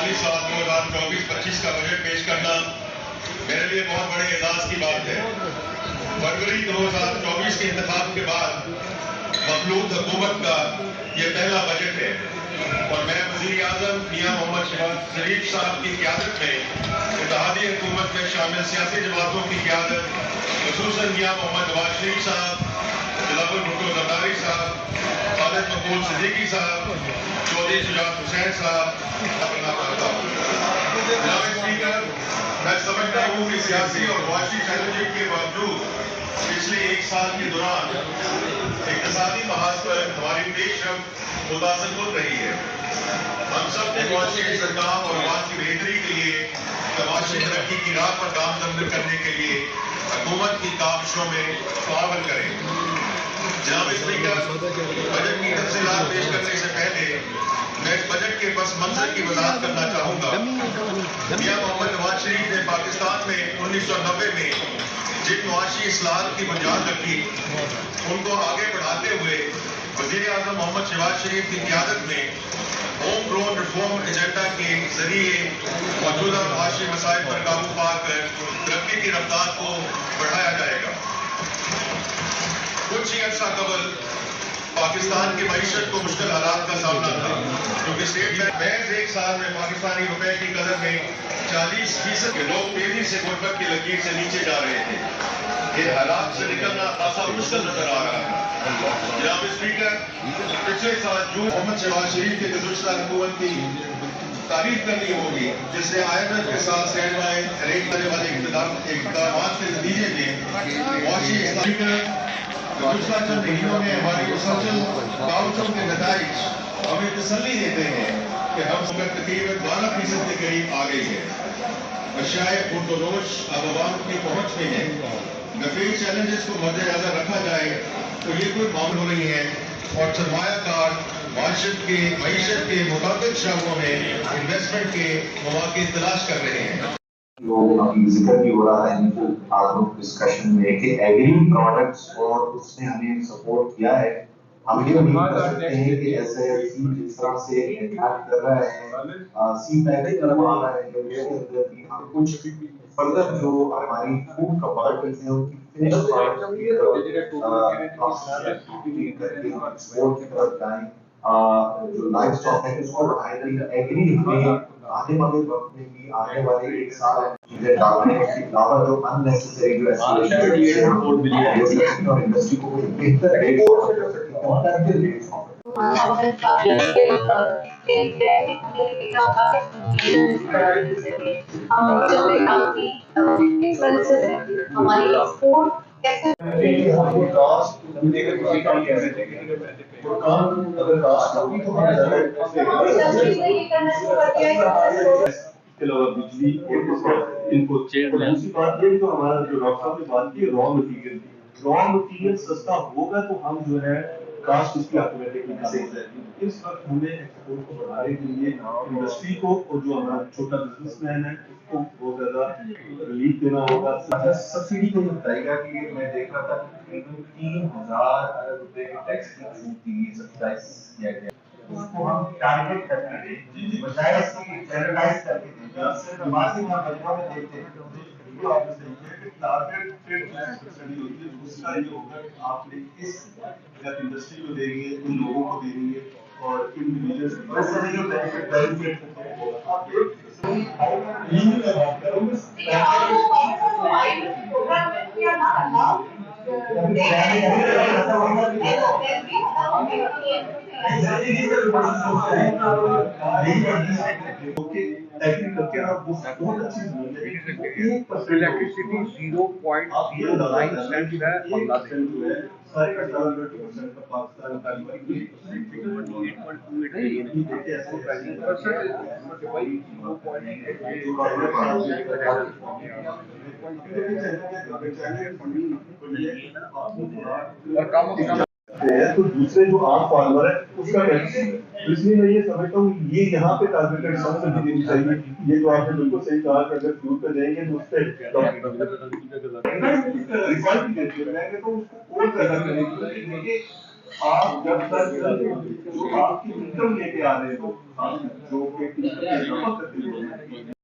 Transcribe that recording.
सियासी साल 2024-25 का बजट पेश करना मेरे लिए बहुत बड़े एजाज की बात है। फरवरी 2024 के इंतखाब के बाद मखलूक हुकूमत का ये पहला बजट है और मैं वज़ीर आज़म मियां मोहम्मद शहबाज शरीफ साहब की क़यादत में इत्तेहादी हुकूमत में शामिल सियासी जमातों की क़यादत, ख़ुसूसन मियां मोहम्मद नवाज शरीफ साहब, बिलावल भुट्टो ज़रदारी साहब, खालिद मकबूल सिद्दीकी साहब, चौधरी शुजात हुसैन साहब करना चाहता हूँ। जनाब स्पीकर, मैं समझता हूँ कि सियासी और मुआशी चैलेंजिंग के बावजूद पिछले एक साल के दौरान इक़्तिसादी महाज पर हमारी पेशरफ्त मुतासिर रही है। हम सब ने मुआशी इस्तेहकाम और आवाज़ की बेहतरी के लिए मुआशी तरक्की की राह पर गामजन करने के लिए हुकूमत की काविशों में ताउन करें। जनाब स्पीकर, बजट की तफसीलात पेश करने से पहले मैं इस बजट के पस मंजर की वजाहत करना चाहूँगा। मियां मोहम्मद नवाज शरीफ ने पाकिस्तान में 1990 में जिन मुआशी इस्लाहात की बुनियाद रखी, उनको आगे बढ़ाते हुए वज़ीर आज़म मोहम्मद शहबाज शरीफ की क़यादत में होम ग्रोन रिफॉर्म एजेंडा के जरिए मौजूदा मुआशी मसाइल पर काबू पाकर तरक्की की रफ्तार को बढ़ाया जाएगा। कुछ ही अर्सा कबल पाकिस्तान की मईशत को मुश्किल हालात का सामना था, क्योंकि स्टेट बैंक महज एक साल में पाकिस्तानी रुपए की कदर में 40% के लोग तेजी से गुर्बत की लकीर से नीचे जा रहे थे। ये हालात से निकलना खासा मुश्किल नजर आ रहा है। जनाब स्पीकर, पिछले साल जून मोहम्मद शहबाज शरीफ के गुज़श्ता हुकूमत की तारीफ करनी होगी, जिसने IMF के साथ स्टैंड बाय रेट करने वाले इक़दाम के नतीजे में मुआशी गुज़श्ता चंद महीनों में हमारी मुसलसल काउंसलों के नताइज हमें तसल्ली देते हैं कि हम तकरीबन 12% के करीब आ गई है। अशियाए खुर्दोनोश अब आवाम की पहुँच में है। नफीस चैलेंजेस को मद्देनजर रखा जाए तो ये कोई मामला नहीं है और सरमायाकार मईशत के मुताबिक शहरों में इन्वेस्टमेंट के मौके तलाश कर रहे हैं। अभी जिक्र भी हो रहा है डिस्कशन में कि एग्री प्रोडक्ट्स और उसने हमें सपोर्ट किया है। हम ये उम्मीद कर सकते हैं कि जैसे जिस तरह से इंटरेक्ट कर रहा है सी पैकेज करवा रहा है, हम कुछ फर्दर जो हमारी फूड कमोडिटीज हैं उनकी फिनिश प्रोडक्ट्स करके हम एक्सपोर्ट की तरफ जाएं, जो लाइव स्टॉक है उसको बढ़ाएं। एग्री में आने वाले वक्त में भी आने वाले एक साल चीजें डालने के अलावा जो अननेसेसरी जो एस्केलेशन और इंडस्ट्री को बेहतर रेट ऑफर कर सके, कंपैरेटिव रेट ऑफर। हमारी एक्सपोर्ट बिजली इनको दूसरी बात ये तो हमारा जो डॉक्टर साहब ने बात की रॉ मटेरियल सस्ता होगा तो हम जो है कास्ट इसकी ऑटोमेटिकली सही जाएगी। इस वक्त हमें एक्सपोर्ट को बढ़ाने के लिए इंडस्ट्री को और जो हमारा छोटा बिजनेसमैन है उसको बहुत ज्यादा रिलीफ देना होगा। सब्सिडी को बताएगा कि मैं देख रहा था तकरीबन 3000 अरब रुपए की टैक्स की छूट दी सब्सिडाइज किया गया, उसको हम टारगेट करके बजाय इसकी जनरलाइज करके मार्जिन और बजट में देखते हैं तो आप टारगेट ट्रेड सब्सिडी होती है। दूसरा ये होगा कि आपने इस इंडस्ट्री को देंगे, उन लोगों को देंगे और इंडिविजुअल्स वैसे जो बेनिफिट होगा आप लीगल का बात करोगे एग्रीकल्चर और बहुत अच्छी इलेक्ट्रिसिटी 0.09 सेंट है बांग्लादेश सारे का 20% का पाकिस्तान का तो दूसरे जो आम फार्मर है उसका कैसे, इसलिए मैं ये समझता हूँ ये यहाँ पे टारगेटेड सब्सिडी देनी चाहिए। ये जो आपने बिल्कुल सही कहा कि अगर फ्यूल पे जाएंगे तो उस पर रिफंड भी देते हैं तो उसको और ज्यादा करेंगे। آپ جب تک جو آپ کی انکم لے کے آ رہے ہو، آپ جو کہ انکم کرتے ہو